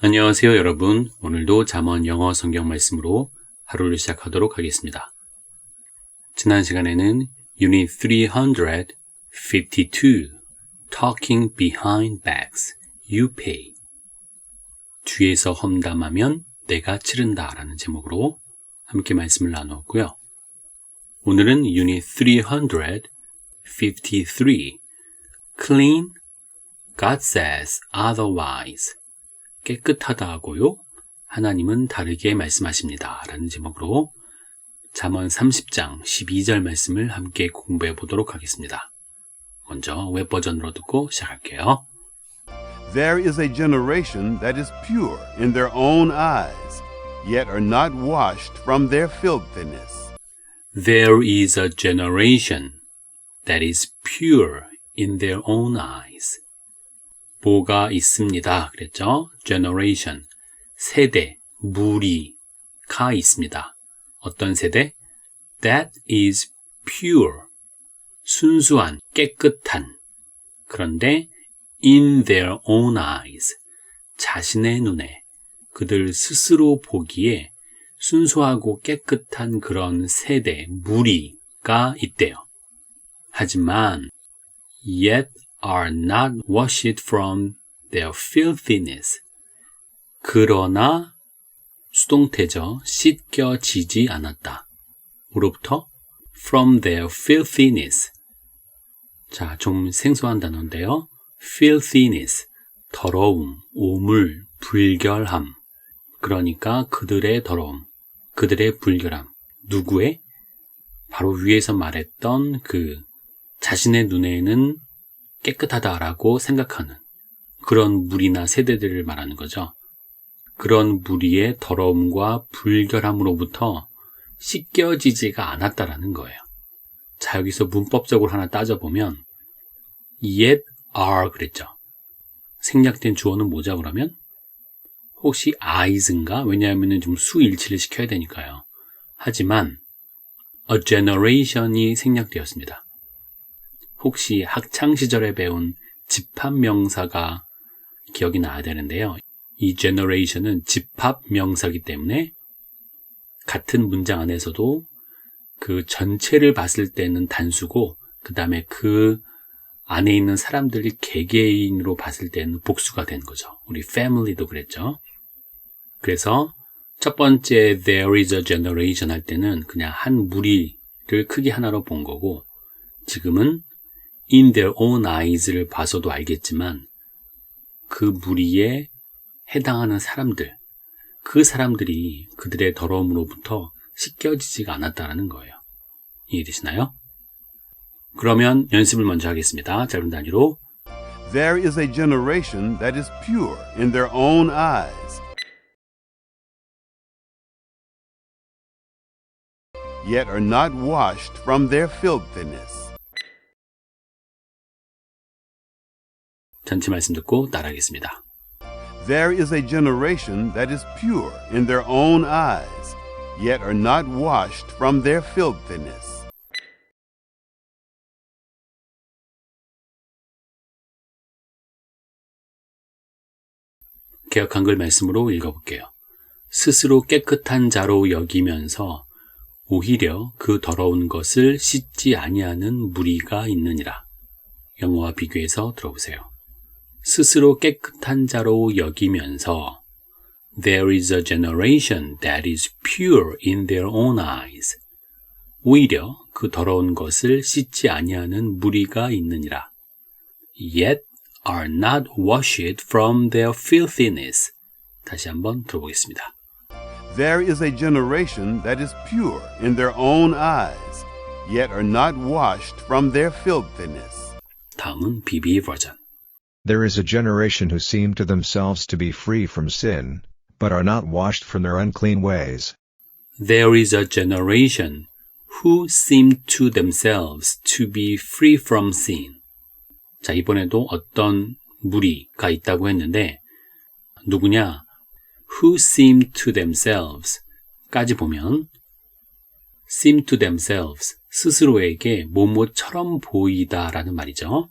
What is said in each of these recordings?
안녕하세요, 여러분. 오늘도 잠언 영어 성경 말씀으로 하루를 시작하도록 하겠습니다. 지난 시간에는 Unit 352 Talking Behind Backs, You Pay 뒤에서 험담하면 내가 치른다 라는 제목으로 함께 말씀을 나누었고요. 오늘은 Unit 353 Clean, God says otherwise 깨끗하다고요? 하나님은 다르게 말씀하십니다. 라는 제목으로 잠언 30장 12절 말씀을 함께 공부해 보도록 하겠습니다. 먼저 웹버전으로 듣고 시작할게요. There is a generation that is pure in their own eyes, yet are not washed from their filthiness. There is a generation that is pure in their own eyes. 뭐가 있습니다. 그랬죠? generation, 세대, 무리가 있습니다. 어떤 세대? That is pure, 순수한, 깨끗한. 그런데 in their own eyes, 자신의 눈에, 그들 스스로 보기에 순수하고 깨끗한 그런 세대, 무리가 있대요. 하지만 yet are not washed from their filthiness. 그러나 수동태죠. 씻겨지지 않았다. 뭐로부터? From their filthiness. 자, 좀 생소한 단어인데요. filthiness, 더러움, 오물, 불결함. 그러니까 그들의 더러움, 그들의 불결함. 누구의? 바로 위에서 말했던 그 자신의 눈에는 깨끗하다라고 생각하는 그런 무리나 세대들을 말하는 거죠. 그런 무리의 더러움과 불결함으로부터 씻겨지지가 않았다라는 거예요. 자, 여기서 문법적으로 하나 따져보면 yet are 그랬죠. 생략된 주어는 뭐죠 그러면? 혹시 eyes인가? 왜냐하면 좀 수일치를 시켜야 되니까요. 하지만 a generation이 생략되었습니다. 혹시 학창시절에 배운 집합명사가 기억이 나야 되는데요. 이 generation은 집합명사이기 때문에 같은 문장 안에서도 그 전체를 봤을 때는 단수고 그 다음에 그 안에 있는 사람들이 개개인으로 봤을 때는 복수가 된 거죠. 우리 family도 그랬죠. 그래서 첫 번째 there is a generation 할 때는 그냥 한 무리를 크게 하나로 본 거고 지금은 in their own eyes를 봐서도 알겠지만 그 무리에 해당하는 사람들, 그 사람들이 그들의 더러움으로부터 씻겨지지가 않았다는 거예요. 이해되시나요? 그러면 연습을 먼저 하겠습니다. 짧은 단위로 There is a generation that is pure in their own eyes, yet are not washed from their filthiness. 전체 말씀 듣고 따라하겠습니다. There is a generation that is pure in their own eyes, yet are not washed from their filthiness. 개역 한글 말씀으로 읽어볼게요. 스스로 깨끗한 자로 여기면서 오히려 그 더러운 것을 씻지 아니하는 무리가 있느니라. 영어와 비교해서 들어보세요. 스스로 깨끗한 자로 여기면서 There is a generation that is pure in their own eyes. 오히려 그 더러운 것을 씻지 아니하는 무리가 있느니라. Yet are not washed from their filthiness. 다시 한번 들어보겠습니다. There is a generation that is pure in their own eyes, yet are not washed from their filthiness. 다음은 BB 버전. There is a generation who seem to themselves to be free from sin, but are not washed from their unclean ways. There is a generation who seem to themselves to be free from sin. 자, 이번에도 어떤 무리가 있다고 했는데 누구냐? Who seem to themselves 까지 보면 seem to themselves, 스스로에게 뭐뭐처럼 보이다라는 말이죠.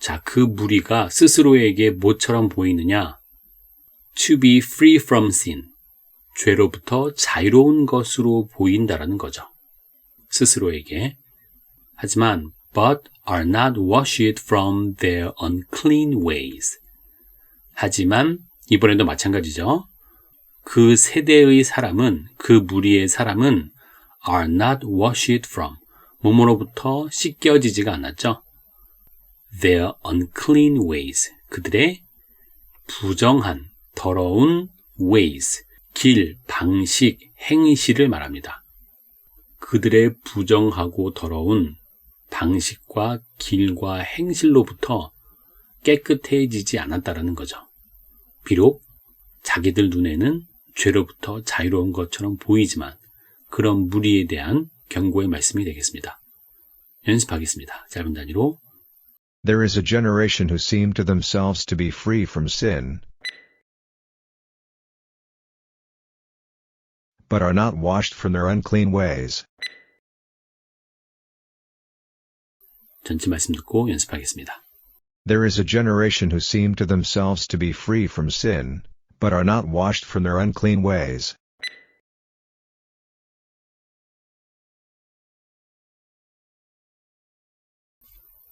자, 그 무리가 스스로에게 뭐처럼 보이느냐? to be free from sin. 죄로부터 자유로운 것으로 보인다라는 거죠. 스스로에게. 하지만 but are not washed from their unclean ways. 하지만 이번에도 마찬가지죠. 그 세대의 사람은, 그 무리의 사람은 are not washed from, 몸으로부터 씻겨지지가 않았죠. their unclean ways, 그들의 부정한, 더러운 ways, 길, 방식, 행실을 말합니다. 그들의 부정하고 더러운 방식과 길과 행실로부터 깨끗해지지 않았다라는 거죠. 비록 자기들 눈에는 죄로부터 자유로운 것처럼 보이지만 그런 무리에 대한 경고의 말씀이 되겠습니다. 연습하겠습니다. 짧은 단위로. There is a generation who seem to themselves to be free from sin, but are not washed from their unclean ways. 전체 말씀 듣고 연습하겠습니다. There is a generation who seem to themselves to be free from sin, but are not washed from their unclean ways.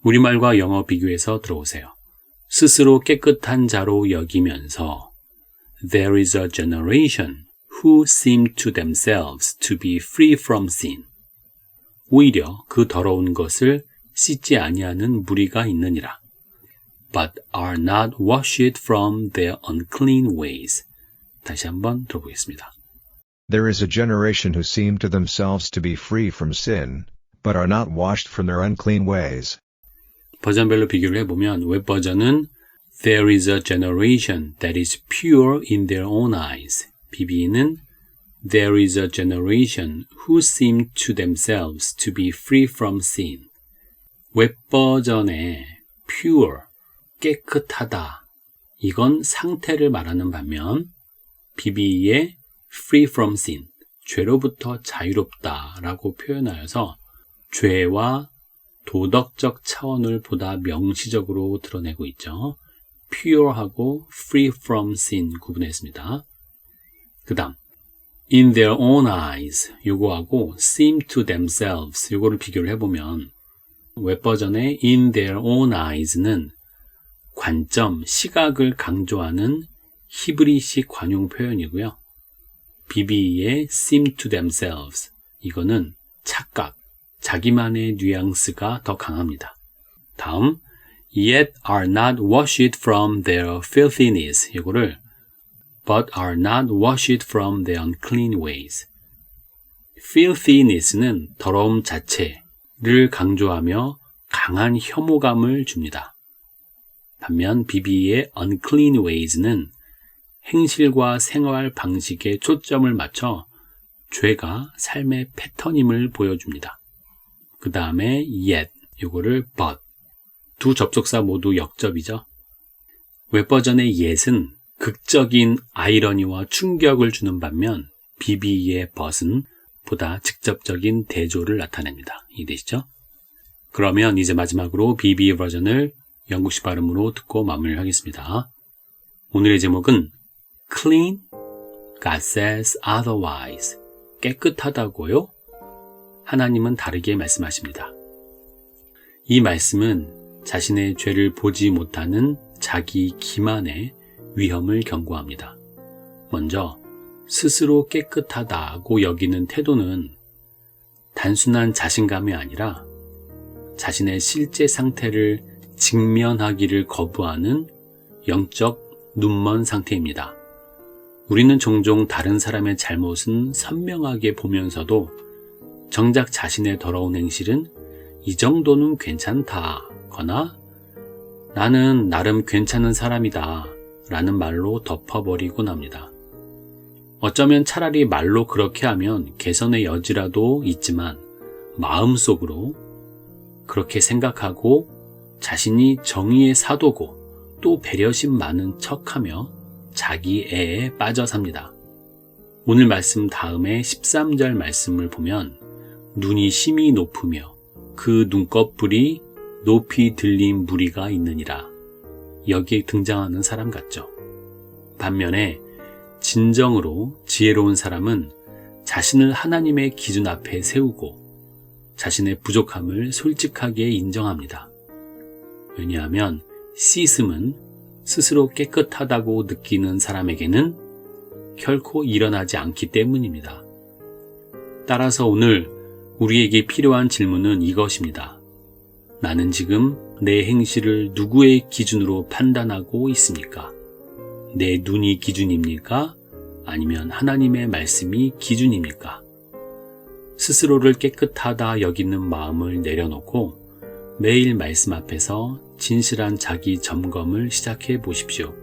우리말과 영어 비교해서 들어오세요. 스스로 깨끗한 자로 여기면서 There is a generation who seem to themselves to be free from sin. 오히려 그 더러운 것을 씻지 아니하는 무리가 있느니라. But are not washed from their unclean ways. 다시 한번 들어보겠습니다. There is a generation who seem to themselves to be free from sin, but are not washed from their unclean ways. 버전별로 비교를 해보면 웹 버전은 There is a generation that is pure in their own eyes. BB는 There is a generation who seem to themselves to be free from sin. 웹 버전의 pure, 깨끗하다. 이건 상태를 말하는 반면 BB의 free from sin, 죄로부터 자유롭다라고 표현하여서 죄와 도덕적 차원을 보다 명시적으로 드러내고 있죠. pure하고 free from sin 구분했습니다. 그 다음 in their own eyes 요거하고 seem to themselves 요거를 비교를 해보면 웹버전의 in their own eyes는 관점, 시각을 강조하는 히브리식 관용 표현이고요. BB의 seem to themselves 이거는 착각, 자기만의 뉘앙스가 더 강합니다. 다음 yet are not washed from their filthiness 이거를 but are not washed from their unclean ways. filthiness는 더러움 자체를 강조하며 강한 혐오감을 줍니다. 반면 BB의 unclean ways는 행실과 생활 방식에 초점을 맞춰 죄가 삶의 패턴임을 보여줍니다. 그 다음에 yet, 요거를 but. 두 접속사 모두 역접이죠. 웹버전의 yet은 극적인 아이러니와 충격을 주는 반면 BB의 but은 보다 직접적인 대조를 나타냅니다. 이해되시죠? 그러면 이제 마지막으로 BB 버전을 영국식 발음으로 듣고 마무리를 하겠습니다. 오늘의 제목은 Clean, God says otherwise. 깨끗하다고요? 하나님은 다르게 말씀하십니다. 이 말씀은 자신의 죄를 보지 못하는 자기 기만의 위험을 경고합니다. 먼저 스스로 깨끗하다고 여기는 태도는 단순한 자신감이 아니라 자신의 실제 상태를 직면하기를 거부하는 영적 눈먼 상태입니다. 우리는 종종 다른 사람의 잘못은 선명하게 보면서도 정작 자신의 더러운 행실은 이 정도는 괜찮다거나 나는 나름 괜찮은 사람이다 라는 말로 덮어버리곤 합니다. 어쩌면 차라리 말로 그렇게 하면 개선의 여지라도 있지만 마음속으로 그렇게 생각하고 자신이 정의의 사도고 또 배려심 많은 척하며 자기 애에 빠져 삽니다. 오늘 말씀 다음에 13절 말씀을 보면 눈이 심히 높으며 그 눈꺼풀이 높이 들린 무리가 있느니라. 여기에 등장하는 사람 같죠. 반면에 진정으로 지혜로운 사람은 자신을 하나님의 기준 앞에 세우고 자신의 부족함을 솔직하게 인정합니다. 왜냐하면 씻음은 스스로 깨끗하다고 느끼는 사람에게는 결코 일어나지 않기 때문입니다. 따라서 오늘 우리에게 필요한 질문은 이것입니다. 나는 지금 내 행실을 누구의 기준으로 판단하고 있습니까? 내 눈이 기준입니까? 아니면 하나님의 말씀이 기준입니까? 스스로를 깨끗하다 여기는 마음을 내려놓고 매일 말씀 앞에서 진실한 자기 점검을 시작해 보십시오.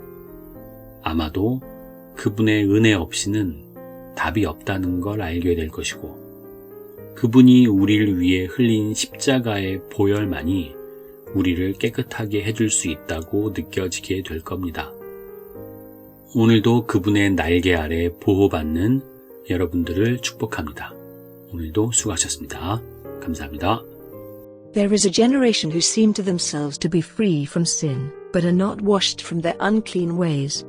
아마도 그분의 은혜 없이는 답이 없다는 걸 알게 될 것이고, 그분이 우리를 위해 흘린 십자가의 보혈만이 우리를 깨끗하게 해줄 수 있다고 느껴지게 될 겁니다. 오늘도 그분의 날개 아래 보호받는 여러분들을 축복합니다. 오늘도 수고하셨습니다. 감사합니다. There is a generation who seem to themselves to be free from sin, but are not washed from their unclean ways.